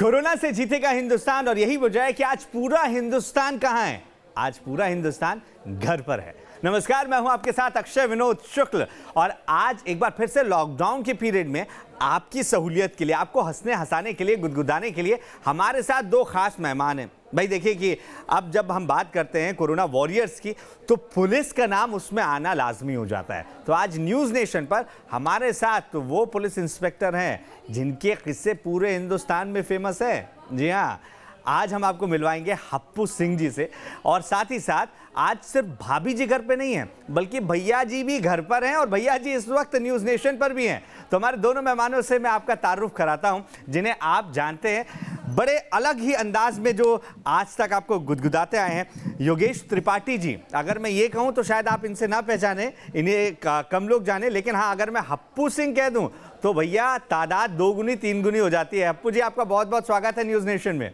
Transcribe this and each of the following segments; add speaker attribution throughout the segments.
Speaker 1: Corona से जीतेगा हिंदुस्तान और यही वजह है कि आज पूरा हिंदुस्तान कहां है? आज पूरा हिंदुस्तान घर पर है। नमस्कार, मैं हूं आपके साथ अक्षय विनोद शुक्ल और आज एक बार फिर से लॉकडाउन के पीरियड में आपकी सहूलियत के लिए, आपको हंसने हंसाने के लिए, गुदगुदाने के लिए हमारे साथ दो खास मेहमान हैं। भाई देखिए कि अब जब हम बात करते हैं कोरोना वॉरियर्स की तो पुलिस का नाम उसमें आना लाजमी हो जाता है। तो आज न्यूज़ नेशन पर हमारे साथ तो वो पुलिस इंस्पेक्टर हैं जिनके किस्से पूरे हिंदुस्तान में फेमस है। जी हाँ, आज हम आपको मिलवाएंगे हप्पू सिंह जी से और साथ ही साथ आज सिर्फ भाभी जी घर पे नहीं हैं बल्कि भैया जी भी घर पर हैं और भैया जी इस वक्त न्यूज़ नेशन पर भी हैं। तो हमारे दोनों मेहमानों से मैं आपका तारुफ कराता हूं जिन्हें आप जानते हैं बड़े अलग ही अंदाज में जो आज तक आपको गुदगुदाते आए हैं। योगेश त्रिपाठी जी, अगर मैं ये कहूं तो शायद आप इनसे ना पहचाने, इन्हें कम लोग जाने, लेकिन हाँ अगर मैं हप्पू सिंह कह दूं तो भैया तादाद 2 गुनी 3 गुनी हो जाती है। हप्पू जी, आपका बहुत बहुत स्वागत है न्यूज़ नेशन में।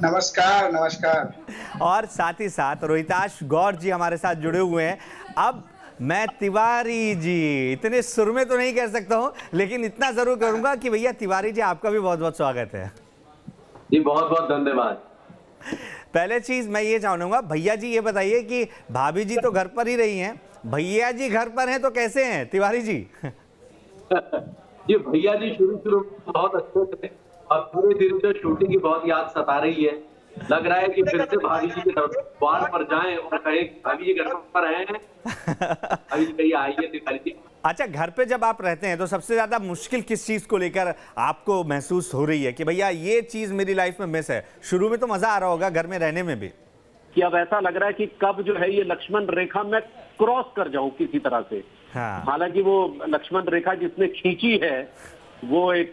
Speaker 2: नमस्कार नमस्कार।
Speaker 1: और साथ ही साथ रोहिताश गौर जी हमारे साथ जुड़े हुए हैं। अब मैं तिवारी जी, इतने सुर में तो नहीं कह सकता हूं लेकिन इतना जरूर करूंगा कि भैया तिवारी जी आपका भी बहुत बहुत स्वागत है
Speaker 3: जी। बहुत बहुत धन्यवाद।
Speaker 1: पहले चीज मैं ये जानूंगा, भैया जी ये बताइए कि भाभी जी तो घर पर ही रही हैं, भैया जी घर पर हैं तो कैसे हैं तिवारी जी?
Speaker 3: ये भैया जी शुरू में बहुत अच्छे थे और पूरे दिन से शूटिंग की बहुत याद सता रही है। लग रहा है कि फिर से भाभी जी के द्वार पर जाएं और कहें भाभी जी घर पर हैं, भाभी जी कहिए आइए तिवारी जी।
Speaker 1: अच्छा, घर पे जब आप रहते हैं तो सबसे ज्यादा मुश्किल किस चीज को लेकर आपको महसूस हो रही है कि भैया ये चीज मेरी लाइफ में मिस है? शुरू में तो मजा आ रहा होगा घर में रहने में भी,
Speaker 4: कि अब ऐसा लग रहा है कि कब जो है ये लक्ष्मण रेखा मैं क्रॉस कर जाऊं किसी तरह से।
Speaker 1: हाँ।
Speaker 4: हालांकि वो लक्ष्मण रेखा जिसने खींची है वो एक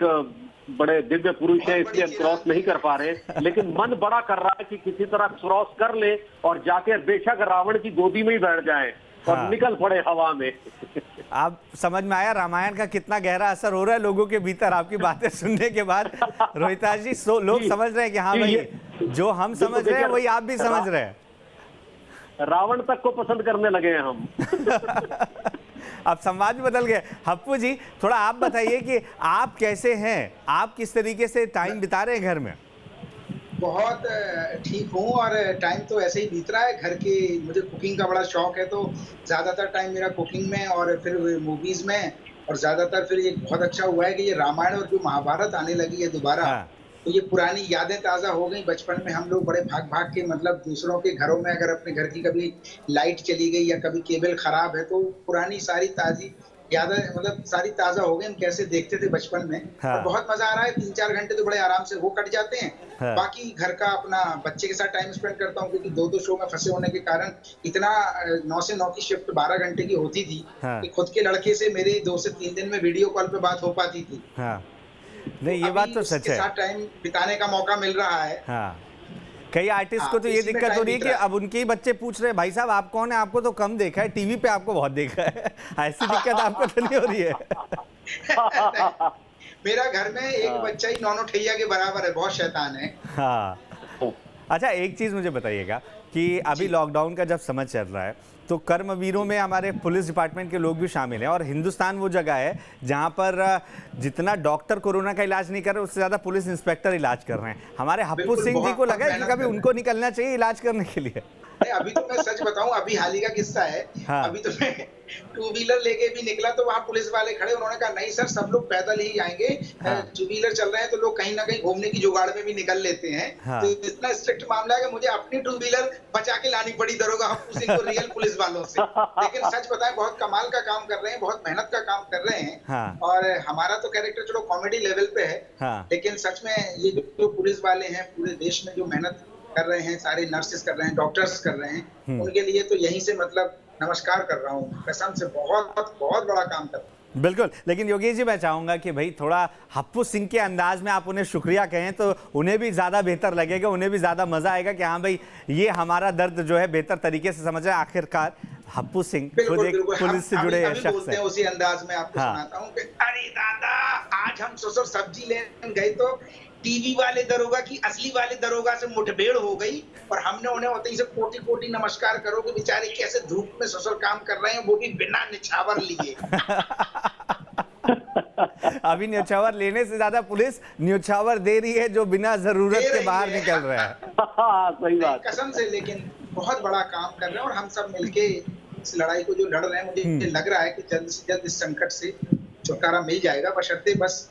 Speaker 4: बड़े दिव्य पुरुष है, इसलिए हम क्रॉस नहीं कर पा रहे, लेकिन मन बड़ा कर रहा है कि किसी तरह क्रॉस कर ले और जाके बेशक रावण की गोदी में ही बैठ जाए और
Speaker 1: हाँ।
Speaker 4: निकल पड़े हवा में।
Speaker 1: आप समझ में आया रामायण का कितना गहरा असर हो रहा है लोगों के भीतर आपकी बातें सुनने के बाद? रोहिताश जी, लोग समझ रहे हैं कि हाँ भाई जो हम समझ रहे हैं वही आप भी समझ रहे हैं।
Speaker 4: रावण तक को पसंद करने लगे हैं हम।
Speaker 1: अब संवाद भी बदल गए। हप्पू जी, थोड़ा आप बताइए कि आप कैसे हैं, आप किस तरीके से टाइम बिता रहे हैं घर में?
Speaker 2: बहुत ठीक हूँ और टाइम तो ऐसे ही बीत रहा है। घर की मुझे कुकिंग का बड़ा शौक है तो ज़्यादातर टाइम मेरा कुकिंग में और फिर मूवीज़ में, और ज़्यादातर फिर ये बहुत अच्छा हुआ है कि ये रामायण और जो महाभारत आने लगी है दोबारा।
Speaker 1: हाँ।
Speaker 2: तो ये पुरानी यादें ताज़ा हो गई। बचपन में हम लोग बड़े भाग भाग के, मतलब दूसरों के घरों में, अगर अपने घर की कभी लाइट चली गई या कभी केबल खराब है तो पुरानी सारी ताज़ी यादें, मतलब सारी ताज़ा हो गई। हम कैसे देखते थे बचपन में।
Speaker 1: हाँ।
Speaker 2: और बहुत मजा आ रहा है। 3-4 घंटे तो बड़े आराम से वो कट जाते हैं।
Speaker 1: हाँ।
Speaker 2: बाकी घर का अपना बच्चे के साथ टाइम स्पेंड करता हूँ क्योंकि 2-2 शो में फंसे होने के कारण इतना 9 से 9 की शिफ्ट 12 घंटे की होती थी।
Speaker 1: हाँ।
Speaker 2: कि खुद के लड़के से मेरी 2 से 3 दिन में वीडियो कॉल पे बात हो पाती थी।
Speaker 1: हाँ, नहीं ये बात तो सच
Speaker 2: उसके
Speaker 1: है।
Speaker 2: साथ टाइम बिताने का मौका मिल रहा है।
Speaker 1: हाँ, कई आर्टिस्ट को तो ये
Speaker 2: इसी में
Speaker 1: दिक्कत हो रही है
Speaker 2: टाइम
Speaker 1: कि
Speaker 2: बीत रहा है।
Speaker 1: अब उनके ही बच्चे पूछ रहे हैं भाई साहब आप कौन है, आपको तो कम देखा है, टीवी पे आपको बहुत देखा है। ऐसी दिक्कत आपको तो नहीं हो रही है?
Speaker 2: मेरा घर में एक बच्चा ही नौनो ठैया के बराबर है, बहुत शैतान है।
Speaker 1: हाँ। अच्छा, एक चीज़ मुझे बताइएगा कि अभी लॉकडाउन का जब समय चल रहा है तो कर्मवीरों में हमारे पुलिस डिपार्टमेंट के लोग भी शामिल हैं और हिंदुस्तान वो जगह है जहां पर जितना डॉक्टर कोरोना का इलाज नहीं कर रहे उससे ज़्यादा पुलिस इंस्पेक्टर इलाज कर रहे हैं। हमारे हप्पू सिंह जी को लगा है कि कभी उनको निकलना चाहिए इलाज करने के लिए?
Speaker 2: अभी तो मैं सच बताऊं, अभी हाल ही का किस्सा है।
Speaker 1: हाँ।
Speaker 2: अभी तो मैं 2 व्हीलर लेके भी निकला तो वहाँ पुलिस वाले खड़े, उन्होंने कहा नहीं सर सब लोग पैदल ही आएंगे।
Speaker 1: हाँ।
Speaker 2: 2 व्हीलर चल रहे हैं तो लोग कहीं ना कहीं घूमने की जुगाड़ में भी निकल लेते हैं।
Speaker 1: हाँ।
Speaker 2: तो इतना स्ट्रिक्ट मामला है कि मुझे अपनी 2 व्हीलर बचा के लानी पड़ी दरोगा हप्पू सिंह को रियल पुलिस वालों से। लेकिन सच बताएं बहुत कमाल का काम कर रहे हैं, बहुत मेहनत का काम कर रहे हैं।
Speaker 1: हाँ।
Speaker 2: और हमारा तो कैरेक्टर चलो कॉमेडी लेवल पे है।
Speaker 1: हाँ।
Speaker 2: लेकिन सच में ये जो पुलिस वाले हैं पूरे देश में जो मेहनत कर रहे हैं, सारे नर्सेस कर रहे हैं, डॉक्टर्स कर रहे हैं, उनके लिए तो यहीं से मतलब नमस्कार कर रहा हूँ। कसम से बहुत बहुत बड़ा काम कर रहे हैं।
Speaker 1: बिल्कुल, लेकिन योगेश जी मैं चाहूंगा कि भाई थोड़ा हप्पू सिंह के अंदाज में आप उन्हें शुक्रिया कहें तो उन्हें भी ज़्यादा बेहतर लगेगा, उन्हें भी ज़्यादा मज़ा आएगा कि हाँ भाई ये हमारा दर्द जो है बेहतर तरीके से समझ रहे हैं। आखिरकार हप्पू सिंह खुद एक पुलिस से जुड़े शख्स हैं।
Speaker 2: उसी अंदाज में आपको
Speaker 1: हाँ।
Speaker 2: सुनाता हूँ कि अरे दादा आज हम ससुर सब्जी लेने गए तो टीवी वाले दरोगा की असली वाले दरोगा से मुठभेड़ हो गई और हमने उन्हें वहीं से कोटि कोटि नमस्कार करो कि बेचारे कैसे धूप में ससुर काम कर रहे हैं, वो भी बिना निछावर लिए।
Speaker 1: अभी न्योछावर लेने से ज्यादा पुलिस न्योछावर दे रही है जो बिना जरूरत
Speaker 2: दे
Speaker 1: के
Speaker 2: रही
Speaker 1: बाहर
Speaker 2: है।
Speaker 1: निकल रहा है।
Speaker 4: हाँ, सही बात।
Speaker 2: कसम से, लेकिन बहुत बड़ा काम कर रहे हैं और हम सब मिलके इस लड़ाई को जो लड़ रहे हैं, मुझे लग रहा है कि जल्द से जल्द इस संकट से छुटकारा मिल जाएगा। बशर्ते बस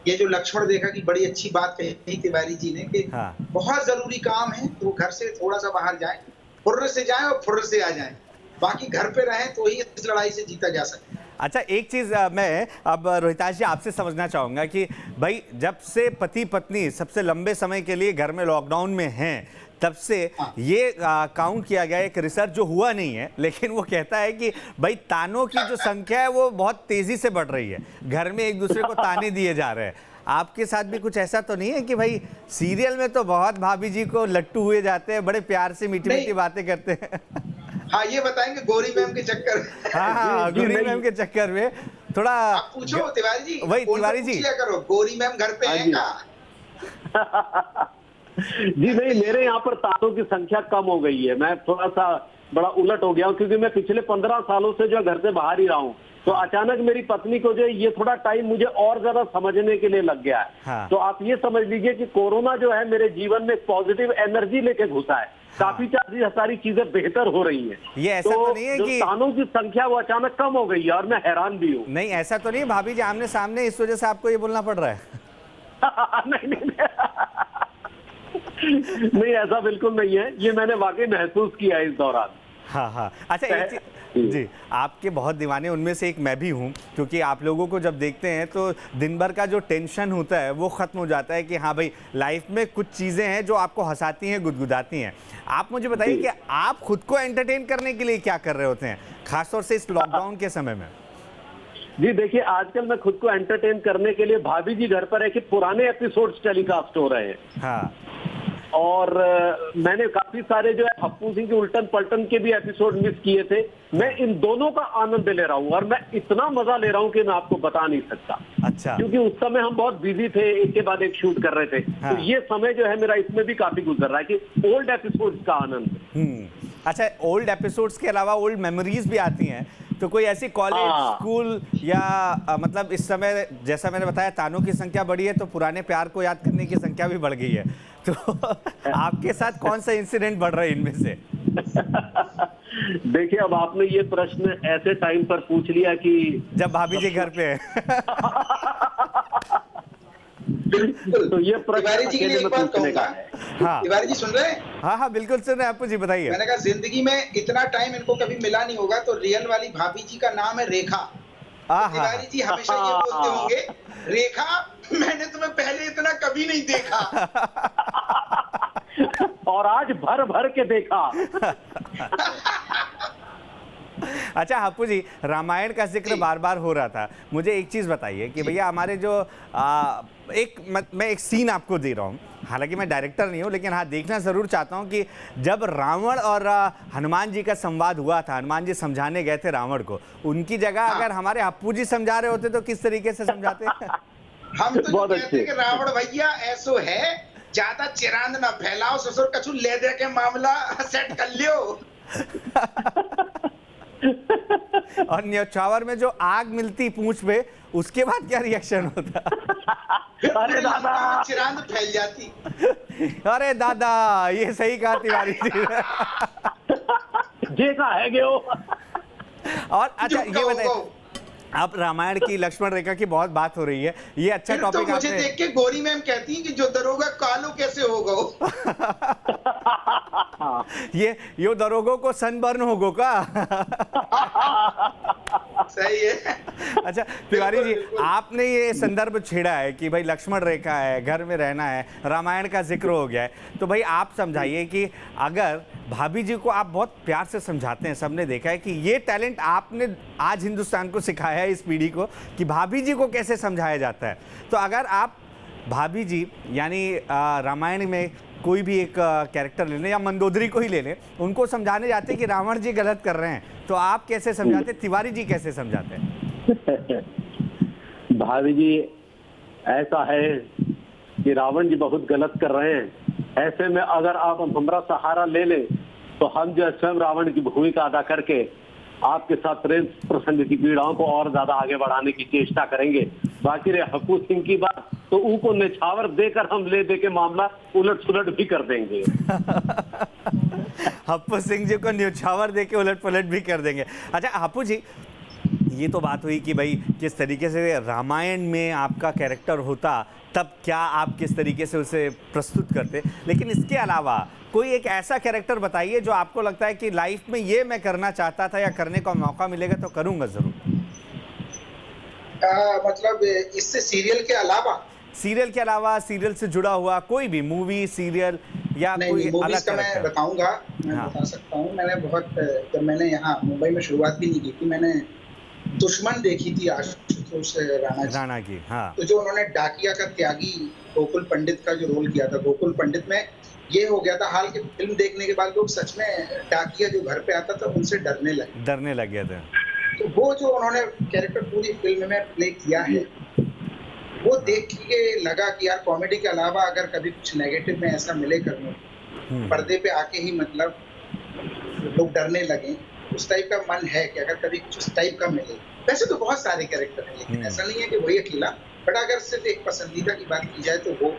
Speaker 2: ये जो लक्ष्मण रेखा की बड़ी अच्छी बात कही तिवारी जी ने कि
Speaker 1: हाँ।
Speaker 2: बहुत जरूरी काम है तो घर से थोड़ा सा बाहर जाएं, फुर्र से जाएं और फुर्र से आ जाएं, बाकी घर पे रहें तो ही इस लड़ाई से जीता जा सकता है।
Speaker 1: अच्छा, एक चीज मैं अब रोहिताश जी आपसे समझना चाहूंगा कि भाई जब से पति पत्नी सबसे लंबे समय के लिए घर में लॉकडाउन में हैं, तब से ये काउंट किया गया, एक रिसर्च जो हुआ नहीं है लेकिन वो कहता है कि भाई तानों की जो संख्या है वो बहुत तेजी से बढ़ रही है, घर में एक दूसरे को ताने दिए जा रहे हैं। आपके साथ भी कुछ ऐसा तो नहीं है कि भाई सीरियल में तो बहुत भाभी जी को लट्टू हुए जाते हैं, बड़े प्यार से मीठी मीठी बातें करते हैं।
Speaker 2: हाँ, ये बताएंगे गौरी मैम के चक्कर।
Speaker 1: हाँ, गौरी मैम के चक्कर में थोड़ा
Speaker 2: आप पूछो तिवारी जी,
Speaker 1: वही तिवारी जी
Speaker 2: करो गौरी मैम घर पे है क्या?
Speaker 4: जी नहीं, मेरे यहाँ पर तानों की संख्या कम हो गई है। मैं थोड़ा सा बड़ा उलट हो गया हूँ क्योंकि मैं पिछले 15 सालों से जो घर से बाहर ही रहा हूँ, तो अचानक मेरी पत्नी को जो ये थोड़ा टाइम मुझे और ज्यादा समझने के लिए लग गया है।
Speaker 1: हाँ।
Speaker 4: तो आप ये समझ लीजिए कि कोरोना जो है मेरे जीवन में पॉजिटिव एनर्जी लेके घुसा है। काफी सारी चीजें बेहतर हो रही हैं।
Speaker 1: ये ऐसा तो नहीं है कि
Speaker 4: तानों की संख्या वो अचानक कम हो गई है और मैं हैरान भी हूँ।
Speaker 1: नहीं, ऐसा तो नहीं भाभी जी आमने सामने इस वजह से आपको ये बोलना पड़ रहा है?
Speaker 4: नहीं, नहीं, ऐसा बिल्कुल नहीं है, ये मैंने वाकई महसूस किया इस दौरान।
Speaker 1: हाँ हाँ। अच्छा, एक चीज जी, आपके बहुत दीवाने उनमें से एक मैं भी हूँ, क्योंकि आप लोगों को जब देखते हैं तो दिन भर का जो टेंशन होता है वो ख़त्म हो जाता है कि हाँ भाई लाइफ में कुछ चीज़ें हैं जो आपको हंसाती हैं, गुदगुदाती हैं। आप मुझे बताइए कि आप खुद को एंटरटेन करने के लिए क्या कर रहे होते हैं, खासतौर से इस लॉकडाउन के समय में?
Speaker 4: जी देखिए, आजकल मैं खुद को एंटरटेन करने के लिए, भाभी जी घर पर है कि पुराने एपिसोड्स टेलीकास्ट हो रहे हैं।
Speaker 1: हाँ।
Speaker 4: और मैंने काफी सारे जो है हप्पू सिंह के उल्टन पलटन के भी एपिसोड मिस किए थे। मैं इन दोनों का आनंद ले रहा हूँ और मैं इतना मजा ले रहा हूँ कि मैं आपको बता नहीं सकता।
Speaker 1: अच्छा।
Speaker 4: क्योंकि उस समय हम बहुत बिजी थे, एक के बाद एक शूट कर रहे थे।
Speaker 1: हाँ।
Speaker 4: तो ये समय जो है मेरा इसमें भी काफी गुजर रहा है कि ओल्ड एपिसोड्स का आनंद।
Speaker 1: अच्छा, ओल्ड एपिसोड्स के अलावा ओल्ड मेमोरीज भी आती हैं, तो कोई ऐसी कॉलेज स्कूल या मतलब इस समय जैसा मैंने बताया तानों की संख्या बढ़ी है तो पुराने प्यार को याद करने की संख्या भी बढ़ गई है, तो आपके साथ कौन सा इंसिडेंट बढ़ रहा है इनमें से?
Speaker 4: देखिए, अब आपने ये प्रश्न ऐसे टाइम पर पूछ लिया कि
Speaker 1: जब भाभी जी घर पे है।
Speaker 4: तो ये
Speaker 2: तिवारी जी के लिए एक बात कहूंगा।
Speaker 1: हाँ।
Speaker 2: तिवारी जी सुन रहे हैं?
Speaker 1: हाँ हाँ बिल्कुल सुन रहे हैं आपको जी, बताइए।
Speaker 2: मैंने कहा जिंदगी में इतना टाइम इनको कभी मिला नहीं होगा, तो रियल वाली भाभी जी का नाम है रेखा। तिवारी जी हमेशा ये बोलते होंगे, रेखा मैंने तुम्हें पहले इतना कभी नहीं देखा।
Speaker 4: और आज भर भर के देखा।
Speaker 1: अच्छा हप्पू जी, रामायण का जिक्र बार बार हो रहा था, मुझे एक चीज़ बताइए कि भैया हमारे जो मैं एक सीन आपको दे रहा हूँ, हालांकि मैं डायरेक्टर नहीं हूँ लेकिन हाँ देखना ज़रूर चाहता हूँ कि जब रावण और हनुमान जी का संवाद हुआ था, हनुमान जी समझाने गए थे रावण को, उनकी जगह अगर हमारे हप्पू जी समझा रहे होते तो किस तरीके से समझाते?
Speaker 2: हम तो कहते हैं कि रावण भैया ऐसो है, ज्यादा चिरांद ना फैलाओ, ससुर कछु ले दे के मामला सेट कर लियो।
Speaker 1: और न्योछावर में जो आग मिलती पूंछ पे, उसके बाद क्या रिएक्शन होता?
Speaker 4: अरे दादा,
Speaker 2: चिरांद फैल जाती।
Speaker 1: अरे दादा, ये सही कहा तिवारी जी।
Speaker 4: देखा है गयो।
Speaker 1: और अच्छा ये बताइए, अब रामायण की लक्ष्मण रेखा की बहुत बात हो रही है, ये अच्छा टॉपिक
Speaker 2: तो मुझे देख के गौरी मैम कहती है कि जो दरोगा कालो कैसे होगा।
Speaker 1: ये दरोगों को सनबर्न होगो का?
Speaker 2: सही है।
Speaker 1: अच्छा तिवारी जी, आपने ये संदर्भ छेड़ा है कि भाई लक्ष्मण रेखा है, घर में रहना है, रामायण का जिक्र हो गया है, तो भाई आप समझाइए कि अगर भाभी जी को आप बहुत प्यार से समझाते हैं, सबने देखा है कि ये टैलेंट आपने आज हिंदुस्तान को सिखाया है, इस पीढ़ी को, कि भाभी जी को कैसे समझाया जाता है, तो अगर आप भाभी जी यानी रामायण में कोई भी एक कैरेक्टर ले लें या मंदोदरी को ही ले लें, उनको समझाने जाते हैं कि रावण जी गलत कर रहे हैं, तो आप कैसे समझाते, तिवारी जी कैसे समझाते हैं?
Speaker 4: भाभी जी, ऐसा है कि रावण जी बहुत गलत कर रहे हैं, ऐसे में अगर आप हमारा सहारा ले लें तो हम जो स्वयं रावण की भूमिका अदा करके आपके साथ प्रेम प्रसंग की पीड़ाओं को और ज्यादा आगे बढ़ाने की चेष्टा करेंगे। बाकी रे हप्पू सिंह की बात तो उनको निछावर देकर हम ले दे के मामला उलट सुलट भी कर देंगे।
Speaker 1: हप्पू सिंह जी को न्यौछावर देके उलट पलट भी कर देंगे। अच्छा हप्पू जी, ये तो बात हुई कि भाई किस तरीके से रामायण में आपका कैरेक्टर होता, तब क्या आप किस तरीके से उसे प्रस्तुत करते, लेकिन इसके अलावा कोई एक ऐसा कैरेक्टर बताइए जो आपको लगता है कि लाइफ में ये मैं करना चाहता था या करने का मौका मिलेगा तो करूंगा जरूर।
Speaker 2: मतलब इससे सीरियल के अलावा?
Speaker 1: सीरियल के अलावा, सीरियल से जुड़ा हुआ कोई भी मूवी, सीरियल या
Speaker 2: नहीं,
Speaker 1: कोई
Speaker 2: मूवीज
Speaker 1: अलग
Speaker 2: का मैं
Speaker 1: कैरेक्टर।
Speaker 2: बताऊंगा, मैं
Speaker 1: हाँ।
Speaker 2: बता सकता हूँ। मैंने बहुत, जब मैंने यहाँ मुंबई में शुरुआत भी नहीं की थी, मैंने दुश्मन देखी थी आशुतोष राणा जी।
Speaker 1: राणा की, हाँ।
Speaker 2: तो जो उन्होंने डाकिया का त्यागी गोकुल पंडित का जो रोल किया था, गोकुल पंडित में ये हो गया था हाल की फिल्म देखने के बाद लोग सच में डाकिया जो घर पे आता था उनसे डरने
Speaker 1: लग गए थे।
Speaker 2: तो वो जो उन्होंने कैरेक्टर पूरी फिल्म में प्ले किया है, वो देख के लगा कि यार कॉमेडी के अलावा अगर कभी कुछ नेगेटिव में ऐसा मिले करने पर्दे पे आके ही मतलब लोग डरने लगे, उस टाइप का मन है कि अगर कभी कुछ उस टाइप का मिले। वैसे तो बहुत सारे कैरेक्टर हैं, लेकिन ऐसा नहीं है कि वही अकेला, बट अगर सिर्फ एक पसंदीदा की बात की जाए तो वो,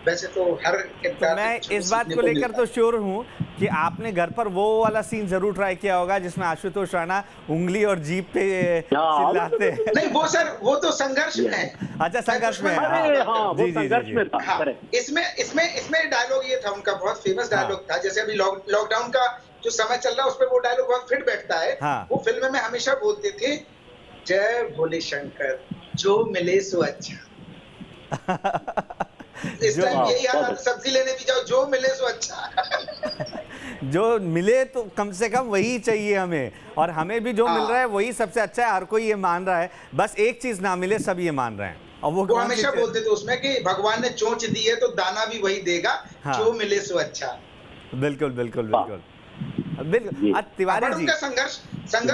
Speaker 2: वैसे तो हर किरदार
Speaker 1: तो मैं इस बात को लेकर तो श्योर हूँ कि आपने घर पर वो वाला सीन जरूर ट्राई किया होगा जिसमें आशुतोष राणा उंगली और जीभ पे चिल्लाते हैं।
Speaker 2: नहीं वो सर, वो तो संघर्ष में है।
Speaker 1: अच्छा, संघर्ष में है।
Speaker 4: अरे हाँ, वो संघर्ष में था।
Speaker 2: हाँ, इसमें डायलॉग ये था उनका, बहुत फेमस डायलॉग था। जैसे अभी लॉकडाउन का जो समय चल रहा है उस पर वो डायलॉग बहुत फिट बैठता है।
Speaker 1: हाँ।
Speaker 2: वो फिल्म में हमेशा बोलते थे, जय भोले शंकर, जो मिले सो अच्छा। इस टाइम यही हाल, सब्जी लेने भी जाओ, जो मिले सो अच्छा।
Speaker 1: जो मिले तो कम से कम वही चाहिए हमें, और हमें भी जो मिल रहा है वही सबसे अच्छा है। हर कोई ये मान रहा है, बस एक चीज ना मिले सब ये मान रहे हैं। और वो
Speaker 2: हमेशा बोलते थे उसमें कि भगवान ने चोंच दी है तो दाना भी वही देगा। हाँ। जो मिले सो अच्छा।
Speaker 1: बिल्कुल बिल्कुल बिल्कुल बिल्कुल। तिवारी जी,
Speaker 2: उनका संघर्ष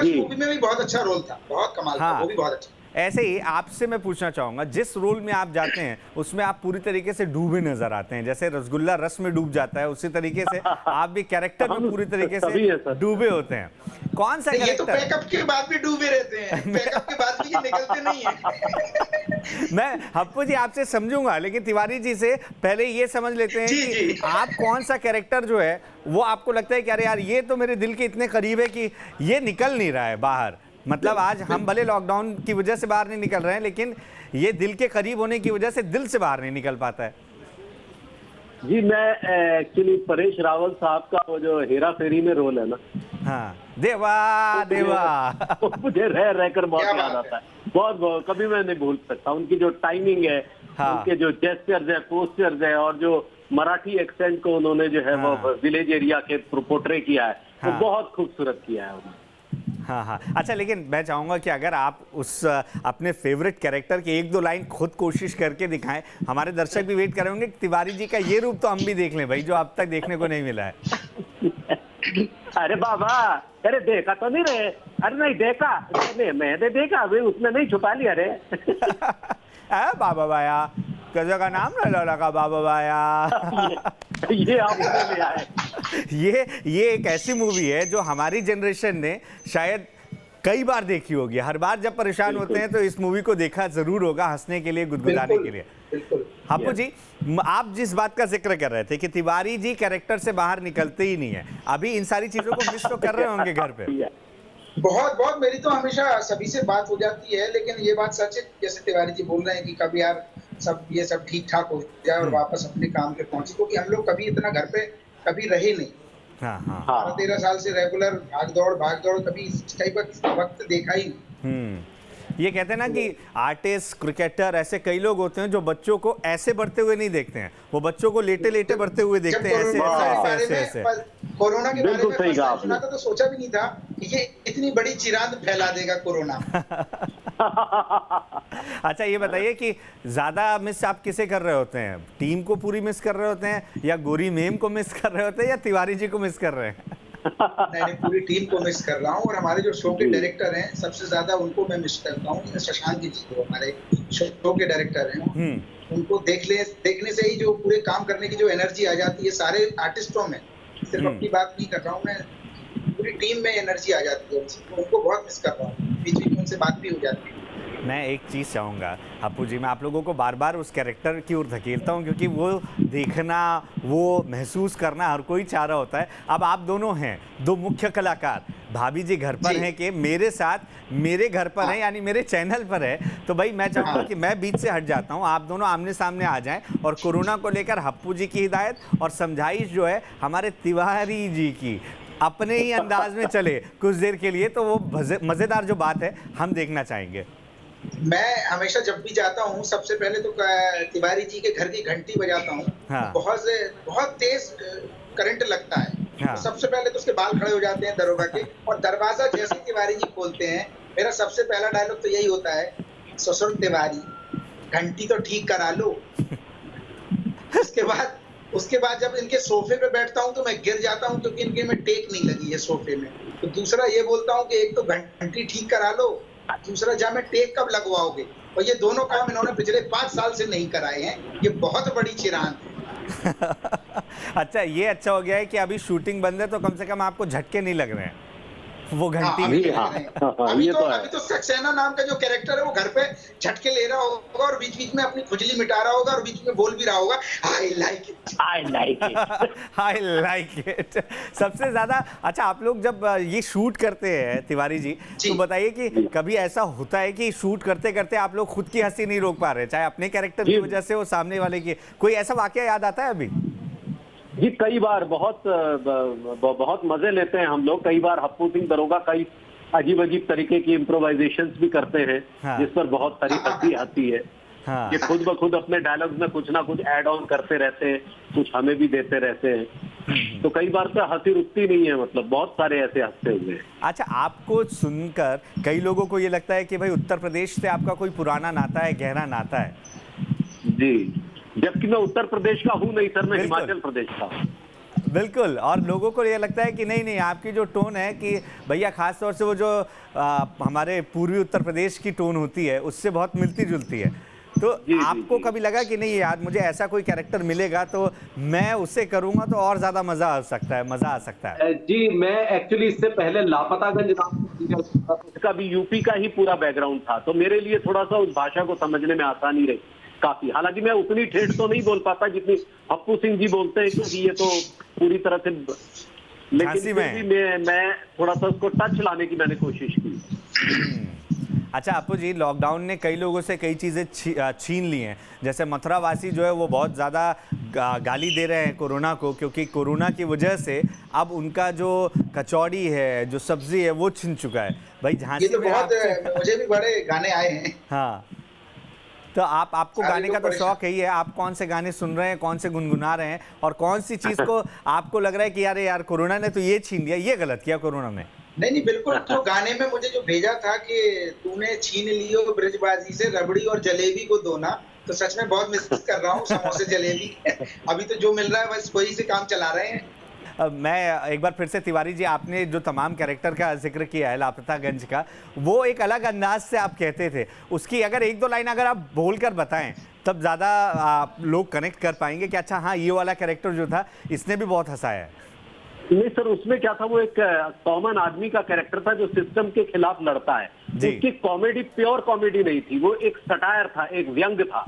Speaker 2: मूवी में भी बहुत अच्छा रोल था, बहुत कमाल था, वो भी बहुत अच्छा।
Speaker 1: ऐसे ही आपसे मैं पूछना चाहूंगा, जिस रोल में आप जाते हैं उसमें आप पूरी तरीके से डूबे नजर आते हैं, जैसे रसगुल्ला रस में डूब जाता है उसी तरीके से आप भी कैरेक्टर में पूरी तरीके से डूबे होते हैं। कौन सा कैरेक्टर?
Speaker 2: ये तो पैकअप के बाद भी डूबे रहते हैं, पैकअप के बाद भी ये निकलते नहीं है।
Speaker 1: मैं हप्पू जी आपसे समझूंगा, लेकिन तिवारी जी से पहले ये समझ लेते हैं कि आप कौन सा कैरेक्टर जो है वो आपको लगता है कि अरे यार ये तो मेरे दिल के इतने करीब है कि ये निकल नहीं रहा है बाहर। मतलब आज हम भले लॉकडाउन की वजह से बाहर नहीं निकल रहे हैं, लेकिन ये दिल के करीब होने की वजह से दिल से बाहर नहीं निकल पाता है।
Speaker 4: जी, मैं एक्चुअली परेश रावल साहब का वो जो हेरा फेरी में रोल है ना,
Speaker 1: हाँ, देवा देवा,
Speaker 4: मुझे रहकर बहुत याद आता है। बहुत कभी मैं नहीं भूल सकता। उनकी जो टाइमिंग है, उनके जो जेस्चर्स है, पोस्चर्स है, और जो मराठी एक्सेंट को उन्होंने जो है वो विलेज एरिया के पोर्ट्रे किया है, वो बहुत खूबसूरत किया है उन्होंने।
Speaker 1: हाँ हाँ। अच्छा, लेकिन मैं चाहूंगा कि अगर आप उस अपने फेवरेट कैरेक्टर के एक दो लाइन खुद कोशिश करके दिखाएं, हमारे दर्शक भी वेट कर रहे होंगे कि तिवारी जी का ये रूप तो हम भी देख लें भाई, जो अब तक देखने को नहीं मिला है।
Speaker 4: अरे बाबा, अरे देखा तो नहीं रहे? अरे नहीं देखा, मैंने देखा, अभी उसने नहीं छुपा लिया रे।
Speaker 1: बाबा बाया, कैसे का नाम लगा बाबा बाया।
Speaker 4: ये आपने ले आए।
Speaker 1: ये एक ऐसी मूवी है जो हमारी जनरेशन ने शायद कई बार देखी होगी। हर बार जब परेशान होते हैं तो इस मूवी को देखा जरूर होगा, हंसने के लिए, गुदगुदाने के लिए। हप्पू जी, आप जिस बात का जिक्र कर रहे थे कि तिवारी जी कैरेक्टर से बाहर निकलते ही नहीं है, अभी इन सारी चीजों को मिस तो कर रहे होंगे घर पे।
Speaker 2: बहुत मेरी तो हमेशा सभी से बात हो जाती है, लेकिन ये बात सच है जैसे तिवारी जी बोल रहे हैं कि कभी यार ये सब ठीक ठाक हो जाए और वापस अपने काम पे पहुंचे, क्योंकि हम लोग कभी इतना घर पे कभी रहे नहीं। 12-13 साल से रेगुलर भाग दौड़ कभी इस टाइप का वक्त देखा ही नहीं।
Speaker 1: ये कहते हैं ना कि आर्टिस्ट, क्रिकेटर, ऐसे कई लोग होते हैं जो बच्चों को ऐसे बढ़ते हुए नहीं देखते हैं, वो बच्चों को लेटे बढ़ते हुए देखते हैं। ऐसे
Speaker 2: कोरोना के बारे में सुना था तो सोचा भी नहीं था कि ये इतनी बड़ी चिरांद फैला देगा कोरोना।
Speaker 1: अच्छा, ये बताइए कि ज्यादा मिस आप किसे कर रहे होते हैं? टीम को पूरी मिस कर रहे होते हैं, या गोरी मेम को मिस कर रहे होते हैं, या तिवारी जी को मिस कर रहे हैं?
Speaker 2: नहीं, पूरी टीम को मिस कर रहा हूँ, और हमारे जो शो के डायरेक्टर हैं सबसे ज्यादा उनको मैं मिस करता हूँ। शशांक जी जो हमारे शो के डायरेक्टर हैं, उनको देखने से ही जो पूरे काम करने की जो एनर्जी आ जाती है सारे आर्टिस्टों में, सिर्फ अपनी बात नहीं कर रहा हूँ मैं, पूरी टीम में एनर्जी आ जाती है। उनको बहुत मिस कर रहा हूँ, बीच में उनसे बात भी हो जाती है।
Speaker 1: मैं एक चीज़ चाहूँगा हप्पू जी, मैं आप लोगों को बार बार उस कैरेक्टर की ओर धकेलता हूँ क्योंकि वो देखना, वो महसूस करना हर कोई चाह रहा होता है। अब आप दोनों हैं दो मुख्य कलाकार, भाभी जी घर पर हैं कि मेरे साथ मेरे घर पर हैं, यानी मेरे चैनल पर है, तो भाई मैं चाहूँगा कि मैं बीच से हट जाता हूँ, आप दोनों आमने सामने आ जाएं और कोरोना को लेकर हप्पू जी की हिदायत और समझाइश जो है हमारे तिवारी जी की अपने ही अंदाज में चले कुछ देर के लिए, तो वो मज़ेदार जो बात है हम देखना चाहेंगे।
Speaker 2: मैं हमेशा जब भी जाता हूँ सबसे पहले तो तिवारी जी के घर की घंटी बजाता हूँ।
Speaker 1: हाँ।
Speaker 2: बहुत तेज करंट लगता है।
Speaker 1: हाँ।
Speaker 2: तो सबसे पहले तो उसके बाल खड़े हो जाते हैं दरोगा के, और दरवाजा जैसे ही तिवारी जी खोलते हैं, मेरा सबसे पहला डायलॉग तो यही होता है, ससुर तिवारी घंटी तो ठीक करा लो। उसके बाद जब इनके सोफे पे बैठता हूँ तो मैं गिर जाता हूँ क्योंकि इनके में टेक नहीं लगी है सोफे में। तो दूसरा ये बोलता हूँ कि एक तो घंटी ठीक करा लो, दूसरा जा में टेक कब लगवाओगे। और ये दोनों काम इन्होंने पिछले 5 साल से नहीं कराए हैं। ये बहुत बड़ी चिराग है।
Speaker 1: अच्छा, ये अच्छा हो गया है कि अभी शूटिंग बंद है तो कम से कम आपको झटके नहीं लग रहे हैं वो घंटी।
Speaker 2: अभी तो सक्सेना नाम का जो कैरेक्टर है वो घर पे झटके ले रहा होगा और बीच बीच में अपनी खुजली मिटा रहा होगा और बीच में बोल भी रहा होगा, I like it, I like it,
Speaker 1: I like it. सबसे ज्यादा अच्छा, आप लोग जब ये शूट करते हैं तिवारी जी, तो बताइए कि कभी ऐसा होता है कि शूट करते करते आप लोग खुद की हंसी नहीं रोक पा रहे, चाहे अपने कैरेक्टर की वजह से हो, सामने वाले की, कोई ऐसा वाकया याद आता है अभी?
Speaker 4: जी कई बार बहुत मजे लेते हैं हम लोग। कई बार हप्पू सिंह दरोगा कई अजीब अजीब तरीके की इम्प्रोवाइजेशंस भी करते हैं। हाँ। जिस पर बहुत सारी हंसी आती है। हाँ। ये खुद ब खुद अपने डायलॉग्स में कुछ ना कुछ ऐड ऑन करते रहते हैं, कुछ हमें भी देते रहते हैं। तो कई बार तो हंसी रुकती नहीं है, मतलब बहुत सारे ऐसे हंसते हुए। अच्छा, आपको सुनकर कई लोगों को ये लगता है कि भाई उत्तर प्रदेश से आपका कोई पुराना नाता है, गहरा नाता है। जी, जबकि मैं उत्तर प्रदेश का हूँ नहीं सर, मैं हिमाचल प्रदेश का हूँ।
Speaker 1: बिल्कुल, और लोगों को ये लगता है कि नहीं आपकी जो टोन है कि भैया खास तौर से वो जो हमारे पूर्वी उत्तर प्रदेश की टोन होती है उससे बहुत मिलती जुलती है। तो आपको कभी लगा कि नहीं यार मुझे ऐसा कोई कैरेक्टर मिलेगा तो मैं उसे करूंगा तो और ज्यादा मजा आ सकता है?
Speaker 4: जी, मैं एक्चुअली इससे पहले लापतागंज का भी यूपी का ही पूरा बैकग्राउंड था, तो मेरे लिए थोड़ा सा उस भाषा को समझने में आसानी रही काफी। हालांकि मैं उतनी ठेठ तो नहीं बोल पाता जितनी हप्पू सिंह जी बोलते हैं, क्योंकि ये तो पूरी तरह से, लेकिन फिर भी मैं थोड़ा सा उसको टच लाने की मैंने कोशिश की।
Speaker 1: अच्छा हप्पू जी, लॉकडाउन ने कई लोगों से कई चीज़ें छीन ली हैं, जैसे मथुरावासी जो है वो बहुत ज़्यादा गाली दे रहे हैं कोरोना को, क्योंकि कोरोना की वजह से अब उनका जो कचौड़ी है, जो सब्जी है, वो छिन चुका है। भाई झांसी
Speaker 2: तो बहुत मुझे भी बड़े गाने आए हैं।
Speaker 1: हाँ, तो आपको गाने का तो शौक ही है, आप कौन से गाने सुन रहे हैं, कौन से गुनगुना रहे हैं, और कौन सी चीज़ को आपको लग रहा है कि यार कोरोना ने तो ये छीन लिया, ये गलत किया कोरोना ने?
Speaker 2: नहीं बिल्कुल। तो गाने में मुझे जो भेजा था कि तूने छीन लियो ब्रजबाजी से रबड़ी और जलेबी को दोना, तो सच में बहुत मिस कर रहा हूँ समोसे जलेबी। अभी तो जो मिल रहा है बस वही से काम चला रहे हैं।
Speaker 1: मैं एक बार फिर से तिवारी जी, आपने जो तमाम कैरेक्टर का जिक्र किया है लापतागंज का, वो एक अलग अंदाज से आप कहते थे, उसकी अगर 1-2 लाइन अगर आप बोलकर बताएं तब ज़्यादा लोग कनेक्ट कर पाएंगे कि अच्छा हाँ ये वाला कैरेक्टर जो था इसने भी बहुत हंसाया है।
Speaker 4: नहीं सर, उसमें क्या था, वो एक कॉमन आदमी का कैरेक्टर था जो सिस्टम के खिलाफ लड़ता है। उसकी कॉमेडी प्योर कॉमेडी नहीं थी, वो एक सटायर था, एक व्यंग था।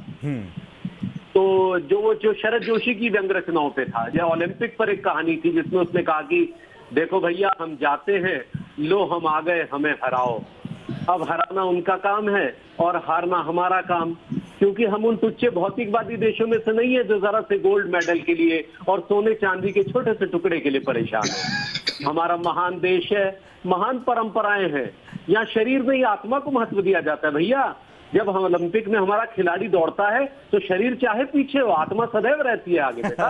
Speaker 4: तो जो शरद जोशी की व्यंग रचनाओं पे था, जो ओलंपिक पर एक कहानी थी जिसमें उसने कहा कि देखो भैया हम जाते हैं, लो हम आ गए, हमें हराओ। अब हराना उनका काम है और हारना हमारा काम, क्योंकि हम उन तुच्छ भौतिकवादी देशों में से नहीं है जो जरा से गोल्ड मेडल के लिए और सोने चांदी के छोटे से टुकड़े के लिए परेशान है। हमारा महान देश है, महान परंपराएं हैं, यहाँ शरीर में ही आत्मा को महत्व दिया जाता है भैया। जब हम ओलंपिक में हमारा खिलाड़ी दौड़ता है तो शरीर चाहे पीछे हो, आत्मा सदैव रहती है आगे बेटा।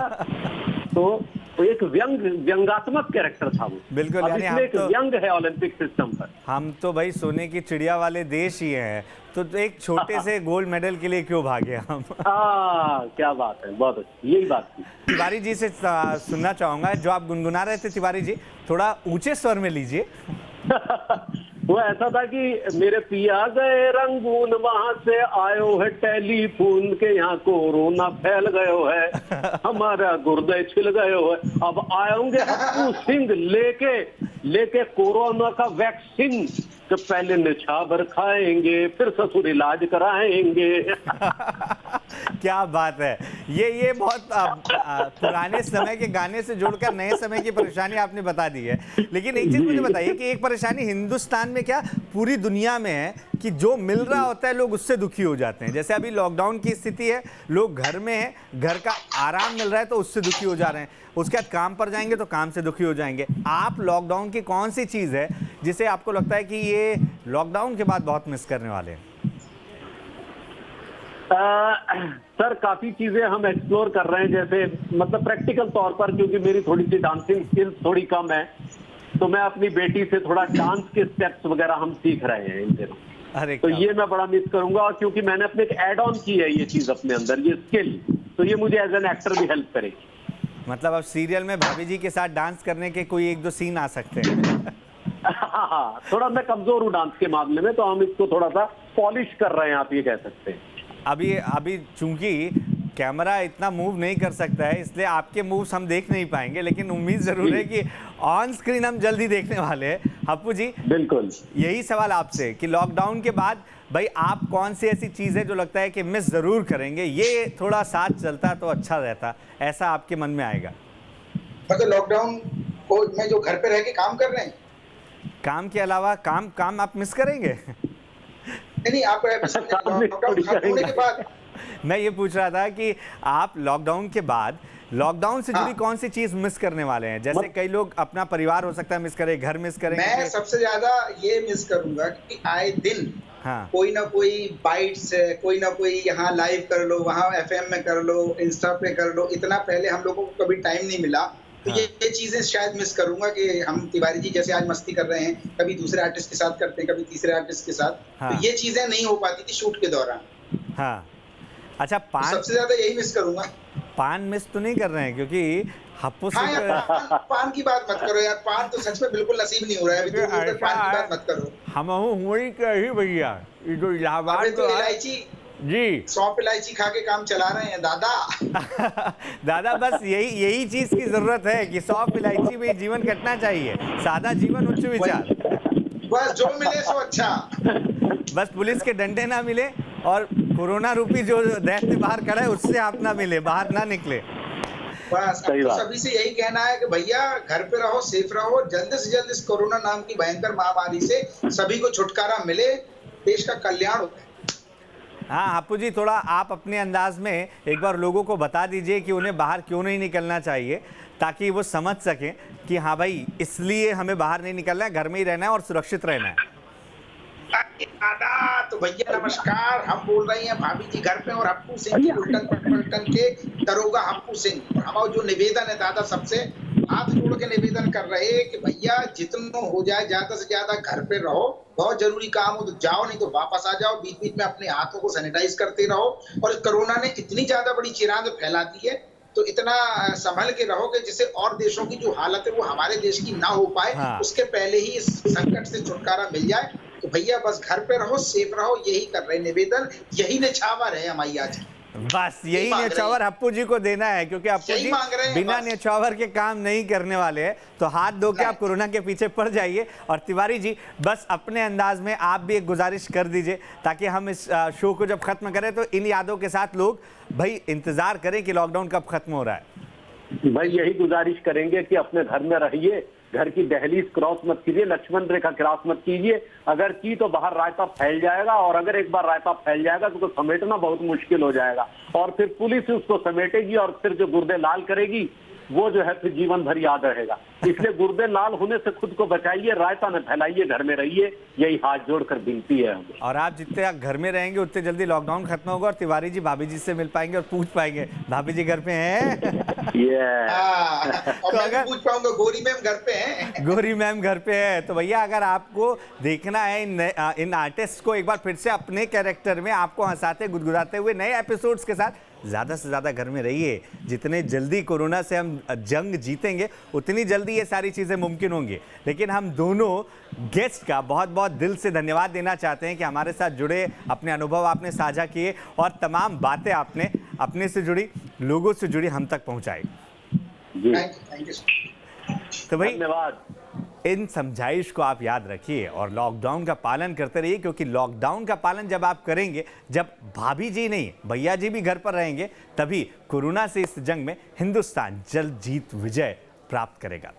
Speaker 4: तो एक व्यंगात्मक कैरेक्टर था वो।
Speaker 1: बिल्कुल,
Speaker 4: यानी हम एक व्यंग है ओलंपिक सिस्टम पर।
Speaker 1: हम तो भाई सोने की चिड़िया वाले देश ही हैं, तो एक छोटे से गोल्ड मेडल के लिए क्यों भागे हम?
Speaker 4: क्या बात है, बहुत अच्छी, यही बात थी।
Speaker 1: तिवारी जी से सुनना चाहूंगा, जो आप गुनगुना रहे थे तिवारी जी, थोड़ा ऊंचे स्वर में लीजिए।
Speaker 4: वो ऐसा था कि मेरे पिया गए रंगून, वहां से आयो है टेलीफोन के, यहाँ कोरोना फैल गयो है, हमारा गुर्दे छिल गयो है, अब आएंगे हप्पू सिंह लेके लेके कोरोना का वैक्सीन, तो पहले निछावर खाएंगे फिर ससुर इलाज कराएंगे।
Speaker 1: क्या बात है, ये बहुत पुराने समय के गाने से जोड़कर नए समय की परेशानी आपने बता दी है। लेकिन एक चीज मुझे बताइए कि एक परेशानी हिंदुस्तान में क्या पूरी दुनिया में है कि जो मिल रहा होता है लोग उससे दुखी हो जाते हैं। जैसे अभी लॉकडाउन की स्थिति है, लोग घर में हैं, घर का आराम मिल रहा है तो उससे दुखी हो जा रहे हैं, उसके बाद काम पर जाएंगे तो काम से दुखी हो जाएंगे। आप लॉकडाउन की कौन सी चीज़ है जिसे आपको लगता है कि ये लॉकडाउन के बाद बहुत मिस करने वाले हैं?
Speaker 4: सर काफी चीजें हम एक्सप्लोर कर रहे हैं, जैसे मतलब प्रैक्टिकल तौर पर, क्योंकि मेरी थोड़ी सी डांसिंग स्किल्स थोड़ी कम है, तो मैं अपनी बेटी से थोड़ा डांस के स्टेप्स वगैरह हम सीख रहे हैं इन दिनों।
Speaker 1: अरे
Speaker 4: तो ये मैं बड़ा मिस करूंगा, और क्योंकि मैंने अपने एक एड ऑन की है ये चीज अपने अंदर, ये स्किल, तो ये मुझे एज एन एक्टर भी हेल्प करेगी।
Speaker 1: मतलब अब सीरियल में भाभी जी के साथ डांस करने के कोई एक दो सीन आ सकते हैं।
Speaker 4: हाँ, थोड़ा मैं कमजोर हूँ डांस के मामले में, तो हम इसको थोड़ा सा पॉलिश कर रहे हैं, आप ये कह सकते हैं।
Speaker 1: अभी चूंकि कैमरा इतना मूव नहीं कर सकता है, इसलिए आपके मूव्स हम देख नहीं पाएंगे, लेकिन उम्मीद जरूर है कि ऑन स्क्रीन हम जल्दी देखने वाले हैं। हप्पू जी,
Speaker 4: बिल्कुल
Speaker 1: यही सवाल आपसे कि लॉकडाउन के बाद भाई आप कौन सी ऐसी चीज़ है जो लगता है कि मिस ज़रूर करेंगे, ये थोड़ा साथ चलता तो अच्छा रहता, ऐसा आपके मन में आएगा?
Speaker 2: मतलब लॉकडाउन को में जो घर पे रह के काम कर रहे हैं,
Speaker 1: काम के अलावा काम आप मिस करेंगे?
Speaker 2: नहीं आप लॉकडाउन खत्म होने के बाद,
Speaker 1: मैं ये पूछ रहा था कि आप लॉकडाउन के बाद लॉकडाउन से जुड़ी कौन सी चीज मिस करने वाले हैं? जैसे कई लोग अपना परिवार हो सकता है मिस करें, घर मिस करेंगे।
Speaker 2: मैं सबसे ज्यादा ये मिस करूंगा कि आए दिन कोई ना कोई बाइट्स, कोई ना कोई यहाँ लाइव कर लो, वहाँ FM में कर लो, इंस्टा पे कर लो, इतना पहले हम लोगों को कभी टाइम नहीं मिला। तो ये चीजें शायद मिस करूंगा कि हम तिवारी जी जैसे आज मस्ती कर रहे हैं, कभी दूसरे आर्टिस्ट के साथ करते हैं, कभी तीसरे आर्टिस्ट के साथ, तो ये चीजें नहीं हो पाती थी शूट के दौरान।
Speaker 1: हाँ, अच्छा, पान
Speaker 2: सबसे ज्यादा यही मिस करूंगा।
Speaker 1: पान मिस तो नहीं कर रहे हैं क्योंकि हप्पू से
Speaker 2: पान की बात मत करो यार, पान तो सच में बिल्कुल नसीब नहीं हो रहा है अभी, तो पान की बात मत करो।
Speaker 1: हम हुई क्या ही भैया, ये जो इलाहाबाद
Speaker 2: तो इलायची
Speaker 1: जी,
Speaker 2: सौंफ इलायची खा के काम चला रहे हैं दादा।
Speaker 1: दादा बस यही चीज की जरूरत है कि सौंफ इलायची में जीवन कटना चाहिए, सादा जीवन उच्च विचार,
Speaker 2: बस जो मिले सो अच्छा,
Speaker 1: बस पुलिस के डंडे ना मिले और कोरोना रूपी जो दैत्य बाहर खड़ा है उससे आप ना मिले, बाहर ना निकले।
Speaker 2: बस सभी से यही कहना है कि भैया घर पे रहो, सेफ रहो, जल्द से जल्द इस कोरोना नाम की भयंकर महामारी से सभी को छुटकारा मिले, देश का कल्याण हो।
Speaker 1: हाँ हप्पू जी, थोड़ा आप अपने अंदाज में एक बार लोगों को बता दीजिए कि उन्हें बाहर क्यों नहीं निकलना चाहिए, ताकि वो समझ सकें कि हाँ भाई इसलिए हमें बाहर नहीं निकलना है, घर में ही रहना है और सुरक्षित रहना है।
Speaker 2: दादा तो भैया नमस्कार, हम बोल रहे हैं भाभी जी घर पे और हप्पू सिंह की उल्टन पलटन के दरोगा हप्पू सिंह। हमारा जो निवेदन है दादा, सबसे हाथ जोड़ के निवेदन कर रहे हैं कि भैया जितना हो जाए ज्यादा से ज्यादा घर पे रहो, बहुत जरूरी काम हो तो जाओ, नहीं तो वापस आ जाओ, बीच बीच में अपने हाथों को सैनिटाइज करते रहो। और कोरोना ने इतनी ज्यादा बड़ी चिरांद फैला दी है, तो इतना संभल के रहो कि जिससे और देशों की जो हालत है वो हमारे देश की ना हो पाए, उसके पहले ही इस संकट से छुटकारा मिल जाए। तो भैया बस घर पे रहो, सेफ रहो, यही कर रहे निवेदन, यही न्यौछावर है हमारी आज।
Speaker 1: बस यही न्यौछावर हप्पू जी को देना है, क्योंकि हप्पू जी बिना न्यौछावर के काम नहीं करने वाले हैं। तो हाथ धो के आप कोरोना के पीछे पड़ जाइए। और तिवारी जी बस अपने अंदाज में आप भी एक गुजारिश कर दीजिए, ताकि हम इस शो को जब खत्म करें तो इन यादों के साथ लोग भाई इंतजार करें कि लॉकडाउन कब खत्म हो रहा है।
Speaker 4: भाई यही गुजारिश करेंगे कि अपने घर में रहिए, घर की दहलीज क्रॉस मत कीजिए, लक्ष्मण रेखा क्रॉस मत कीजिए। अगर की तो बाहर रायता फैल जाएगा, और अगर एक बार रायता फैल जाएगा तो समेटना बहुत मुश्किल हो जाएगा, और फिर पुलिस उसको समेटेगी और फिर जो गुर्दे लाल करेगी वो जो है फिर जीवन भर याद रहेगा। इसलिए गुर्दे लाल होने से खुद को बचाइए, रायता न फैलाइए, घर में रहिए, यही हाथ जोड़कर विनती है हमें।
Speaker 1: और आप जितने घर में रहेंगे उतने जल्दी लॉकडाउन खत्म होगा और तिवारी जी भाभी जी से मिल पाएंगे और पूछ पाएंगे भाभी जी घर पे हैं।
Speaker 2: तो अगर पूछ पाऊंगा गोरी मैम घर पे हैं,
Speaker 1: गोरी मैम घर पे है। तो भैया अगर आपको देखना है इन आर्टिस्ट को एक बार फिर से अपने कैरेक्टर में आपको हंसाते गुदगुदाते हुए नए एपिसोड्स के साथ, ज़्यादा से ज़्यादा घर में रहिए। जितने जल्दी कोरोना से हम जंग जीतेंगे उतनी जल्दी ये सारी चीज़ें मुमकिन होंगी। लेकिन हम दोनों गेस्ट का बहुत बहुत दिल से धन्यवाद देना चाहते हैं कि हमारे साथ जुड़े, अपने अनुभव आपने साझा किए और तमाम बातें आपने अपने से जुड़ी, लोगों से जुड़ी हम तक पहुँचाई।
Speaker 2: Thank you.
Speaker 1: तो भाई
Speaker 4: धन्यवाद।
Speaker 1: इन समझाइश को आप याद रखिए और लॉकडाउन का पालन करते रहिए, क्योंकि लॉकडाउन का पालन जब आप करेंगे, जब भाभी जी नहीं भैया जी भी घर पर रहेंगे, तभी कोरोना से इस जंग में हिंदुस्तान जल्द जीत विजय प्राप्त करेगा।